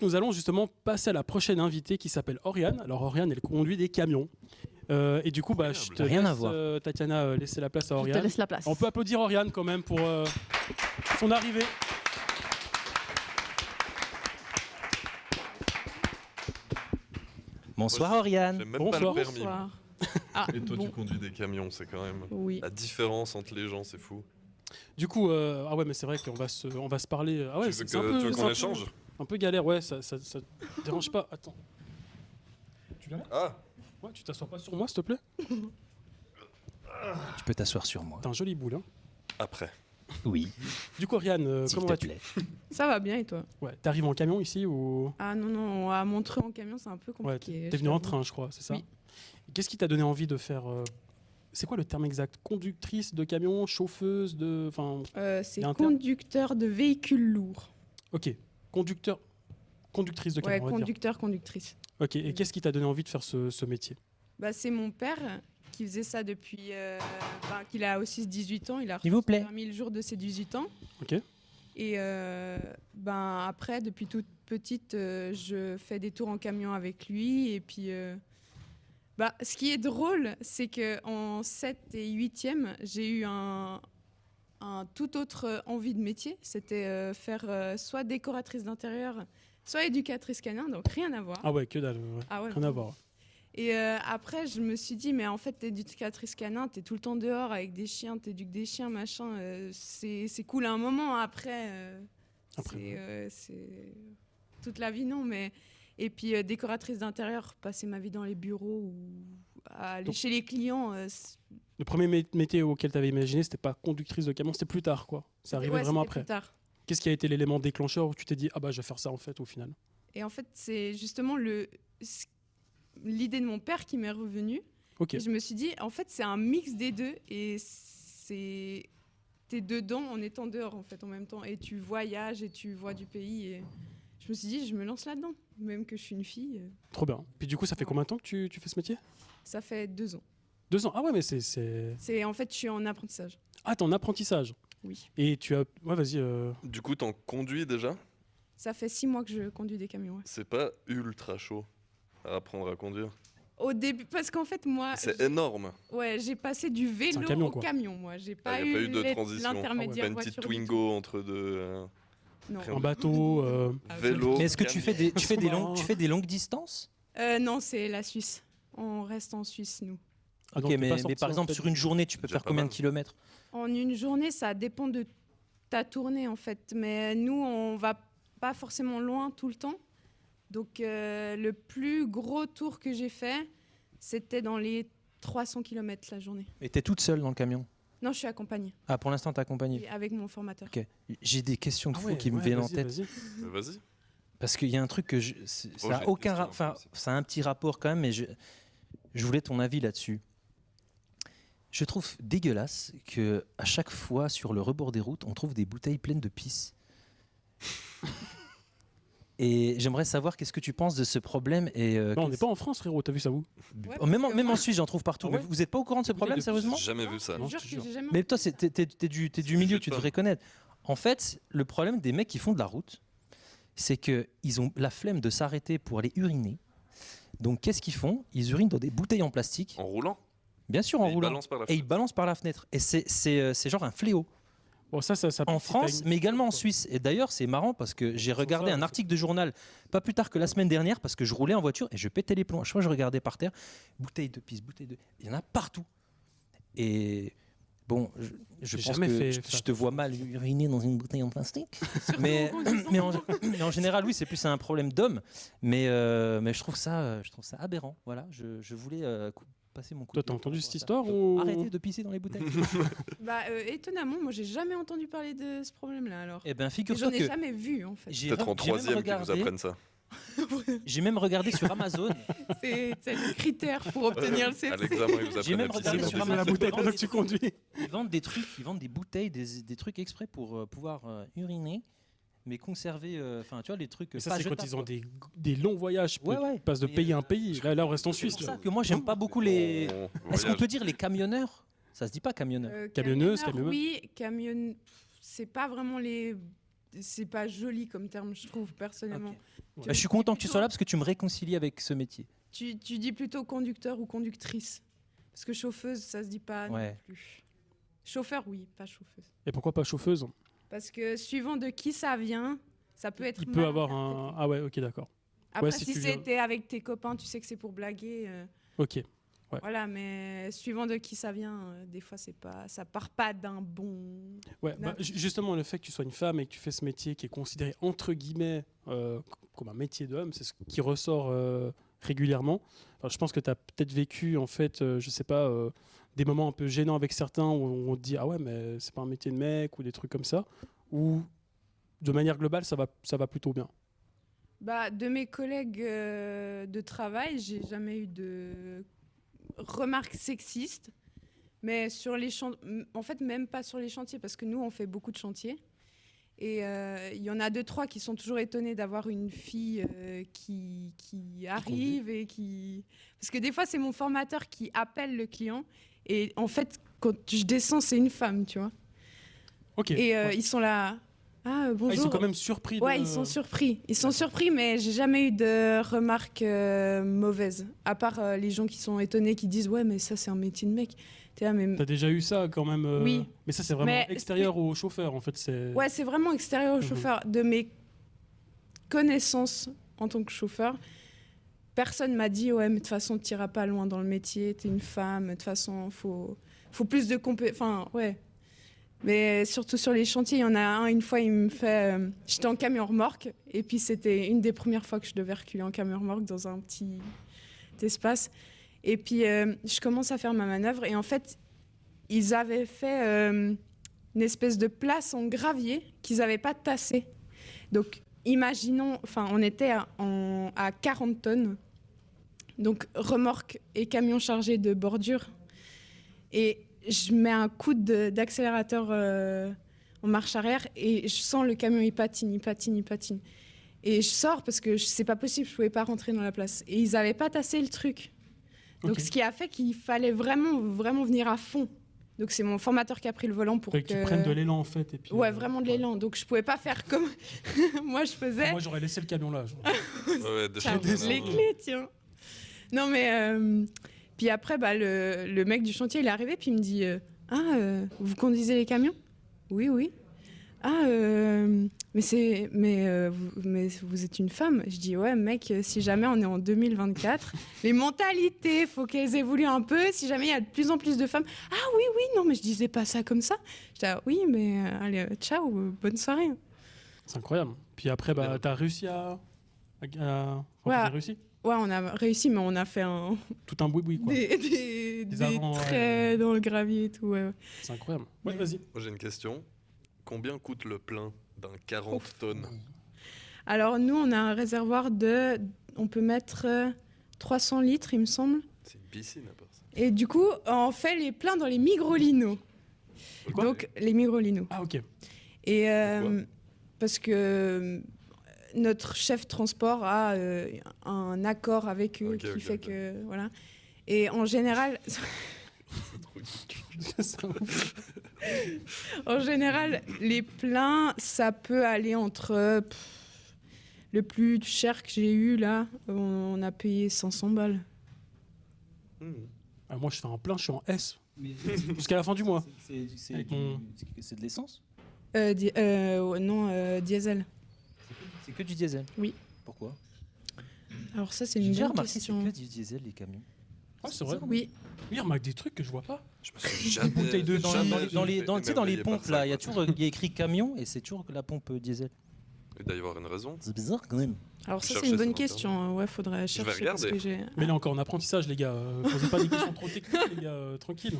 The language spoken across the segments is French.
Nous allons justement passer à la prochaine invitée qui s'appelle Oriane. Alors Oriane, elle conduit des camions. Et du coup, je te Rien à laisse, voir. Tatiana, laisser la place à Je Oriane. te laisse la place. On peut applaudir Oriane quand même pour son arrivée. Bonsoir Oriane. J'ai même Bonsoir. pas le permis. Bonsoir. Ah, Et toi, bon. tu conduis des camions, c'est quand même Oui. la différence entre les gens, c'est fou. Du coup, ah ouais, mais c'est vrai qu'on va se parler. Ah ouais, tu veux c'est un peu, tu veux c'est qu'on un peu- échange un peu galère, ouais, ça dérange pas. Attends. Tu viens là? Ah, Ouais, tu t'assois pas sur moi, s'il te plaît? Tu peux t'asseoir sur moi. T'as un joli boule, hein. après. Oui, Du coup, Oriane, s'il comment te vas-tu? plaît. Ça va bien et toi? Ouais, t'arrives en camion ici ou? Ah non, à Montreux en camion, c'est un peu Ouais, compliqué. t'es je venu en t'avoue. train, je crois, c'est ça? Oui. Qu'est-ce qui t'a donné envie de faire c'est quoi le terme exact? Conductrice de camion, chauffeuse de. Enfin, C'est Y a un terme conducteur de véhicules lourds. ok. Conductrice de Ouais, camion, on va dire. conducteur, conductrice. Ok, et qu'est-ce qui t'a donné envie de faire ce métier? Bah, c'est mon père qui faisait ça depuis qu'il a aussi 18 ans. Il a reçu S'il vous son plaît. permis le jour de ses 18 ans. Ok. Et après, depuis toute petite, je fais des tours en camion avec lui. Et puis, ce qui est drôle, c'est qu'en 7 et 8e, j'ai eu un tout autre envie de métier. C'était faire soit décoratrice d'intérieur, soit éducatrice canin, donc rien à voir. Ah ouais, que dalle, ouais. Ah ouais, Rien à voir. Et après, je me suis dit, mais en fait, t'es éducatrice canin, t'es tout le temps dehors avec des chiens, t'éduques des chiens, machin. C'est cool à un moment. Après, c'est toute la vie, non. Mais et puis décoratrice d'intérieur, passer ma vie dans les bureaux ou aller Donc- chez les clients. Le premier métier auquel t'avais imaginé, c'était pas conductrice de camion, c'était plus tard, quoi. C'est arrivé ouais, vraiment c'était après. plus tard. Qu'est-ce qui a été l'élément déclencheur où tu t'es dit, ah bah je vais faire ça en fait au final? Et en fait, c'est justement l'idée de mon père qui m'est revenue. Ok. Et je me suis dit, en fait, c'est un mix des deux et t'es dedans en étant dehors en fait en même temps et tu voyages et tu vois du pays et je me suis dit, je me lance là-dedans, même que je suis une fille. Trop bien. Puis du coup, ça fait combien de temps que tu fais ce métier? Ça fait 2 ans. 2 ans. Ah ouais, mais c'est. En fait, je suis en apprentissage. Ah, t'es en apprentissage. Oui. Et tu as. Ouais, vas-y. Du coup, t'en conduis déjà? Ça fait 6 mois que je conduis des camions. Ouais. C'est pas ultra chaud à apprendre à conduire. Au début, parce qu'en fait, moi, C'est énorme. j'ai passé du vélo C'est un camion, au quoi. camion. Moi, j'ai Il pas n'y a pas eu de eu transition. l'intermédiaire Pas une petite voiture du Twingo entre deux. tout. Non. Un bateau. Ah, Vélo. Mais est-ce que tu fais camion. des longues distances? Non, c'est la Suisse. On reste en Suisse, nous. Ah, donc Ok, t'es mais, pas mais sorti, par en exemple, fait, sur une journée, tu peux déjà faire pas combien mal. de kilomètres? En une journée, ça dépend de ta tournée en fait. Mais nous, on va pas forcément loin tout le temps. Donc le plus gros tour que j'ai fait, c'était dans les 300 km la journée. Et t'es toute seule dans le camion? Non, je suis accompagnée Ah, pour l'instant, t'es accompagnée. avec mon formateur. Ok. J'ai des questions de Ah fou ouais, qui me ouais, viennent en vas-y, tête. vas-y. Vas-y. Parce qu'il y a un truc que j'ai ça a une aucun, question, enfin, aussi. ça a un petit rapport quand même, mais je voulais ton avis là-dessus. Je trouve dégueulasse que à chaque fois sur le rebord des routes, on trouve des bouteilles pleines de pisse. Et j'aimerais savoir qu'est-ce que tu penses de ce problème et Non, on n'est pas en France, frérot. T'as vu ça où? Ouais, même, parce que même en moi- Suisse, j'en trouve partout. Ah ouais Mais vous n'êtes pas au courant de ce problème, de- sérieusement? J'ai jamais vu ça. Je Non, jure je te que jure. j'ai jamais. Mais toi, t'es du milieu, tu pas. devrais connaître. En fait, le problème des mecs qui font de la route, c'est qu'ils ont la flemme de s'arrêter pour aller uriner. Donc, qu'est-ce qu'ils font? Ils urinent dans des bouteilles en plastique, En roulant. bien sûr en Et ils roulant, balancent par la et ils fenêtre. balancent par la fenêtre. Et c'est genre un fléau. Bon, ça En si France, t'as mais également en Suisse. Et d'ailleurs, c'est marrant parce que j'ai regardé ça, un c'est- article de journal pas plus tard que la semaine dernière parce que je roulais en voiture et je pétais les plombs. Je crois que je regardais par terre, bouteilles de pisse, bouteilles de... Il y en a partout. Et bon, je J'ai pense jamais que fait je ça. te vois mal uriner dans une bouteille en plastique. mais, en conduisant. mais en général, oui, c'est plus un problème d'homme. Mais je trouve ça aberrant. Voilà, je voulais passer mon coup. Toi, de t'as gueule entendu par cette rapport à ça. histoire ou... Arrêtez de pisser dans les bouteilles. Étonnamment, moi, j'ai jamais entendu parler de ce problème-là. Alors, Eh ben, et figure-toi j'en ai que jamais vu en fait. Peut-être en troisième qu'ils vous apprennent ça. J'ai même regardé sur Amazon. C'est le critère pour obtenir le À CFC. l'examen, ils vous J'ai même apprennent à pisser regardé dans sur des C'est Amazon. la bouteilles. bouteille pendant que tu conduis. Ils vendent des bouteilles, des trucs exprès pour pouvoir uriner, mais conserver. Enfin, tu vois, les trucs. Mais ça, pas c'est quand jetables, ils ont quoi. des longs voyages. Ouais, ouais. Ils passent de Mais, pays à un pays. Là, on reste en C'est Suisse. pour ça là. que moi, j'aime pas beaucoup les. On Est-ce qu'on voyage. peut dire les camionneurs? Ça se dit pas camionneur. Camionneuse, Camionneur, oui, c'est pas vraiment les. c'est pas joli comme terme, je trouve, personnellement. Bah, je suis content que tu sois là parce que tu me réconcilies avec ce métier. Tu dis plutôt conducteur ou conductrice. Parce que chauffeuse, ça se dit pas non plus. Chauffeur, oui, pas chauffeuse. Et pourquoi pas chauffeuse? Parce que suivant de qui ça vient, ça peut être. Il peut avoir un. Ah ouais, ok, d'accord. Après, Ouais, si tu c'était avec tes copains, tu sais que c'est pour blaguer. Ok. Ouais. Voilà, mais suivant de qui ça vient, des fois, ça part pas d'un bon. Ouais, bah, justement, le fait que tu sois une femme et que tu fais ce métier qui est considéré entre guillemets comme un métier d'homme, c'est ce qui ressort régulièrement. Alors, je pense que tu as peut-être vécu, en fait, je sais pas, des moments un peu gênants avec certains où on te dit ah ouais, mais c'est pas un métier de mec ou des trucs comme ça, ou de manière globale, ça va plutôt bien. Bah, de mes collègues de travail, j'ai jamais eu de remarques sexistes, mais sur les en fait même pas sur les chantiers parce que nous on fait beaucoup de chantiers et il y en a 2-3 qui sont toujours étonnés d'avoir une fille qui arrive et qui parce que des fois c'est mon formateur qui appelle le client et en fait quand je descends c'est une femme, tu vois. Ok. Et ouais. ils sont là. Ah, bonjour. Ils sont quand même surpris. Ouais, ils sont surpris. Ils sont surpris, mais j'ai jamais eu de remarques mauvaises. À part les gens qui sont étonnés, qui disent ouais, mais ça c'est un métier de mec. T'as déjà eu ça quand même. Oui. Mais ça c'est vraiment extérieur au chauffeur en fait. Ouais, c'est vraiment extérieur au chauffeur. De mes connaissances en tant que chauffeur, personne m'a dit ouais, mais de toute façon tu iras pas loin dans le métier. T'es une femme. De toute façon, faut plus de Enfin, ouais. Mais surtout sur les chantiers, il y en a un, une fois, il me fait... j'étais en camion remorque, et puis c'était une des premières fois que je devais reculer en camion remorque dans un petit espace. Et puis, je commence à faire ma manœuvre, et en fait, ils avaient fait une espèce de place en gravier qu'ils n'avaient pas tassé. Donc, imaginons... Enfin, on était à 40 tonnes, donc remorque et camion chargé de bordure. Et je mets un coup d'accélérateur en marche arrière et je sens le camion, il patine. Et je sors parce que c'est pas possible, je pouvais pas rentrer dans la place. Et ils avaient pas tassé le truc. Donc ce qui a fait qu'il fallait vraiment venir à fond. Donc c'est mon formateur qui a pris le volant pour que tu prennes de l'élan en fait. Et puis, ouais, vraiment de l'élan. Donc je pouvais pas faire comme moi je faisais. Moi j'aurais laissé le camion là. Ouais, les clés, tiens. Non mais... Puis après, bah, le mec du chantier, il est arrivé, puis il me dit vous conduisez les camions ? Oui. Ah, mais vous êtes une femme ? Je dis ouais, mec, si jamais on est en 2024, les mentalités, faut qu'elles évoluent un peu. Si jamais il y a de plus en plus de femmes. Ah oui, non, mais je disais pas ça comme ça. Je dis oui, mais allez, ciao, bonne soirée. C'est incroyable. Puis après, bah, t'as réussi à... Ouais. réussi ? Ouais, on a réussi, mais on a fait tout un boui-boui, quoi. Des traits dans le gravier et tout. Ouais. C'est incroyable. Ouais, vas-y. Moi, j'ai une question. Combien coûte le plein d'un 40 tonnes ? Alors, nous, on a un réservoir on peut mettre 300 litres, il me semble. C'est une piscine, à part ça. Et du coup, on fait les pleins dans les Migrolinos. Donc, les Migrolinos. Ah, ok. Et parce que... notre chef transport a un accord avec eux qui fait que voilà. Et en général, en général, les pleins, ça peut aller entre le plus cher que j'ai eu là, on a payé 500 balles. Ah, moi, je fais un plein, je suis en S jusqu'à la fin du mois. C'est de l'essence ? Non, diesel. C'est que du diesel. Oui. Pourquoi ? Alors ça, c'est une bonne question. C'est que du diesel, les camions. Ah, c'est vrai. Oui. Il remarque des trucs que je vois pas. Je me suis jamais... bouteille de dans les pompes, là, il y a écrit camion et c'est toujours que la pompe diesel. Il doit y avoir une raison. C'est bizarre quand même. Alors ça, c'est une bonne question. Ouais, faudrait chercher. Je vais regarder. Parce que Mais là encore en apprentissage, les gars. Posez pas des questions trop techniques, les gars. Tranquille.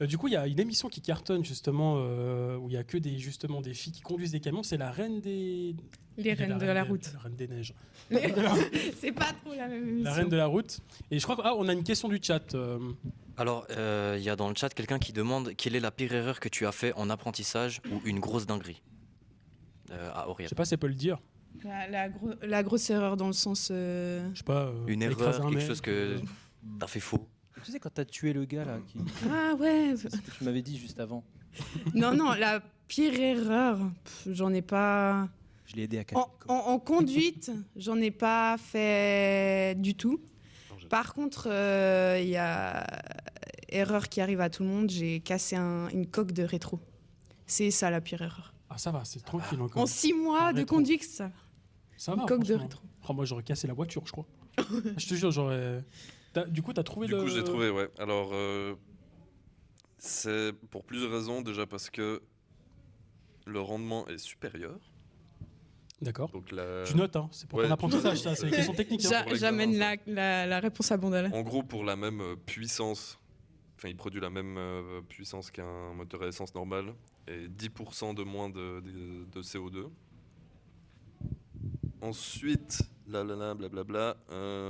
Du coup, il y a une émission qui cartonne justement où il y a que des filles qui conduisent des camions. C'est la reine des... Les reines de la route. La reine des neiges. C'est pas trop la même émission. La reine de la route. Et je crois qu'on a une question du chat. Alors, il y a dans le chat quelqu'un qui demande quelle est la pire erreur que tu as fait en apprentissage ou une grosse dinguerie à Auriel. Je sais pas si elle peut le dire. La grosse erreur dans le sens... Je sais pas. Une erreur, quelque chose que t'as fait faux. Tu sais quand t'as tué le gars là Ah ouais. C'est ce que tu m'avais dit juste avant. Non, la pire erreur, j'en ai pas. Je l'ai aidé à En conduite, j'en ai pas fait du tout. Par contre, il y a erreur qui arrive à tout le monde, j'ai cassé une coque de rétro. C'est ça la pire erreur. Ah, ça va, c'est tranquille encore. En 6 mois En de rétro. conduite, ça. Ça Une va, coque de franchement. rétro. Oh, moi, j'aurais cassé la voiture, je crois. Je te jure, j'aurais. Du coup, t'as trouvé Du le. coup, j'ai trouvé, ouais. Alors, c'est pour plusieurs raisons. Déjà parce que le rendement est supérieur. D'accord. Donc la... Tu notes, hein, c'est pour Ouais. ton apprentissage, ça, c'est une question technique. Hein. pour J'amène l'examen, la réponse à Bandala. En gros, pour la même puissance, enfin, il produit la même puissance qu'un moteur à essence normal et 10% de moins de CO2. Ensuite, blablabla.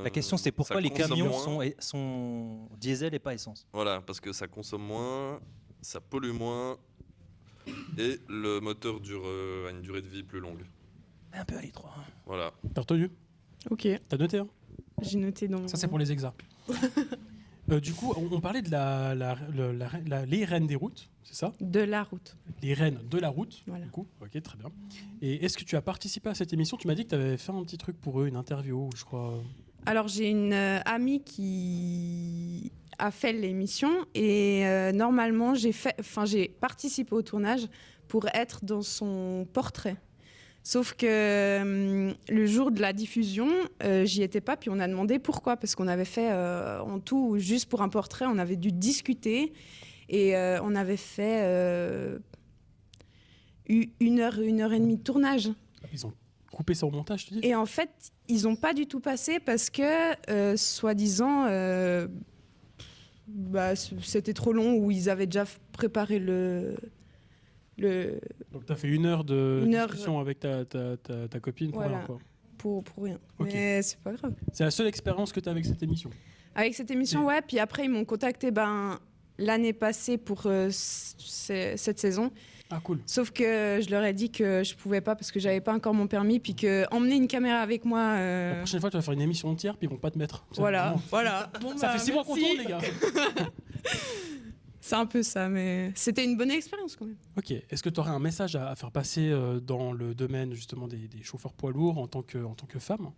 La question, c'est pourquoi ça les consomme camions moins. sont diesel et pas essence. Voilà, parce que ça consomme moins, ça pollue moins et le moteur a une durée de vie plus longue. Un peu à l'étroit. Voilà. T'as retenu? Ok, T'as noté, hein? j'ai noté dans. Ça, c'est pour les exas. Du coup, on parlait de les reines des routes, c'est ça? De la route. Les reines de la route, Voilà. du coup. Ok, très bien. Et est-ce que tu as participé à cette émission? Tu m'as dit que tu avais fait un petit truc pour eux, une interview, je crois. Alors j'ai une amie qui a fait l'émission et normalement j'ai participé au tournage pour être dans son portrait. Sauf que le jour de la diffusion, j'y étais pas, puis on a demandé pourquoi, parce qu'on avait fait en tout, juste pour un portrait, on avait dû discuter et on avait fait 1 heure et demie de tournage. Ils ont coupé ça au montage, tu dis? Et en fait, ils n'ont pas du tout passé parce que, soi-disant, c'était trop long ou ils avaient déjà préparé le... Donc, tu as fait 1 heure de 1 heure. discussion avec ta copine pour Voilà. rien, quoi. pour rien. Ok. Mais c'est pas grave. C'est la seule expérience que tu as avec cette émission. Avec cette émission, ouais. Puis après, ils m'ont contacté l'année passée pour cette saison. Ah, cool. Sauf que je leur ai dit que je pouvais pas parce que j'avais pas encore mon permis. Puis que emmener une caméra avec moi. La prochaine fois, tu vas faire une émission entière, puis ils vont pas te mettre. C'est Voilà, vraiment- voilà. Bon, Ça bah, fait 6 mois qu'on merci. tourne, les gars. C'est un peu ça, mais c'était une bonne expérience quand même. Ok. Est-ce que tu aurais un message à faire passer dans le domaine justement des chauffeurs poids lourds en tant que femme,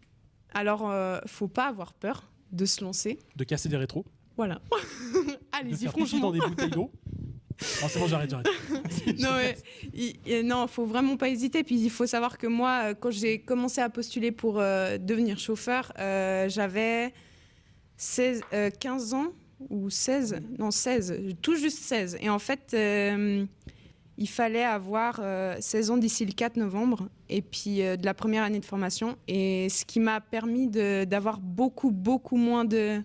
Alors, faut pas avoir peur de se lancer. de casser des rétros, Voilà. de Allez-y, faire pipi franchement. dans des bouteilles d'eau? Non, c'est bon, j'arrête. Non, mais non, faut vraiment pas hésiter. Puis il faut savoir que moi, quand j'ai commencé à postuler pour devenir chauffeur, j'avais 15 ans ou 16, non 16, tout juste 16. Et en fait, il fallait avoir 16 ans d'ici le 4 novembre et puis de la première année de formation. Et ce qui m'a permis d'avoir beaucoup moins de...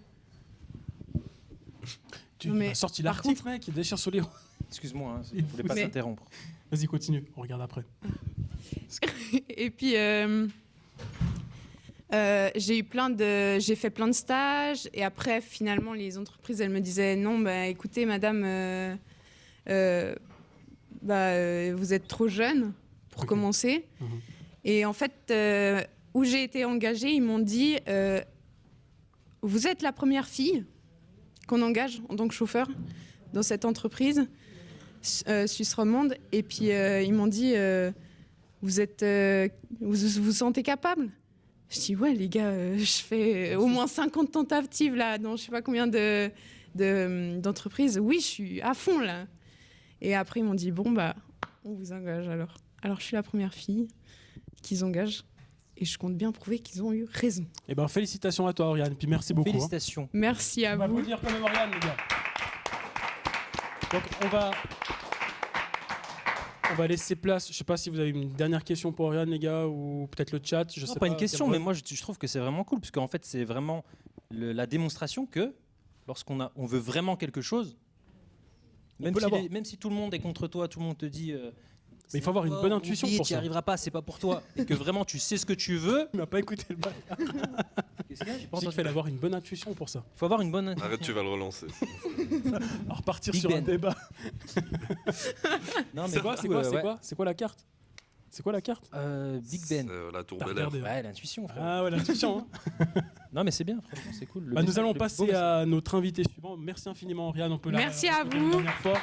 Tu Non, mais as sorti par l'article, mec, il déchire sur les... Excuse-moi, hein, je voulais pas Mais- t'interrompre. Vas-y, continue, on regarde après. Et puis, j'ai fait plein de stages. Et après, finalement, les entreprises, elles me disaient non, bah, écoutez, madame, vous êtes trop jeune pour Ok. commencer. Mhm. Et en fait, où j'ai été engagée, ils m'ont dit vous êtes la première fille qu'on engage en tant que chauffeur dans cette entreprise Suisse romande. Et puis, ils m'ont dit vous vous sentez capable? Je dis ouais les gars, je fais au moins 50 tentatives là dans je sais pas combien d'entreprises. Oui, je suis à fond là. Et après ils m'ont dit bon bah on vous engage alors. Alors je suis la première fille qu'ils engagent et je compte bien prouver qu'ils ont eu raison. Eh ben, félicitations à toi, Oriane, puis merci beaucoup. Hein. Félicitations. Merci à On va vous. applaudir quand même Oriane, les gars. Donc, on va laisser place. Je sais pas si vous avez une dernière question pour Oriane, les gars, ou peut-être le chat. Je Non, sais pas une question, Cameron. mais moi je trouve que c'est vraiment cool, parce qu'en fait c'est vraiment la démonstration que lorsqu'on on veut vraiment quelque chose, même peut l'avoir. même si tout le monde est contre toi, tout le monde te dit Mais il faut avoir une bonne intuition pour tu ça. n'y arriveras pas, c'est pas pour toi, et que vraiment tu sais ce que tu veux. Il m'a pas écouté le bail. Qu'est-ce qu'il y a J'ai pas Je dis qu'il entendu. fallait avoir une bonne intuition pour ça. Faut avoir une bonne. Arrête, tu vas le relancer. Alors, repartir Big sur un Ben. débat. Non, C'est quoi, du coup, ouais. c'est quoi la carte? C'est quoi la carte? Big Ben. C'est, la tour T'as Bel Air. regardé. Ouais, l'intuition, frère. Ah ouais, l'intuition. Hein. Non, mais c'est bien, franchement, c'est cool. Le Bah, nous message- allons le beau passer message. à notre invité suivant. Merci infiniment, Oriane. On peut la Merci à répéter vous. une dernière fois.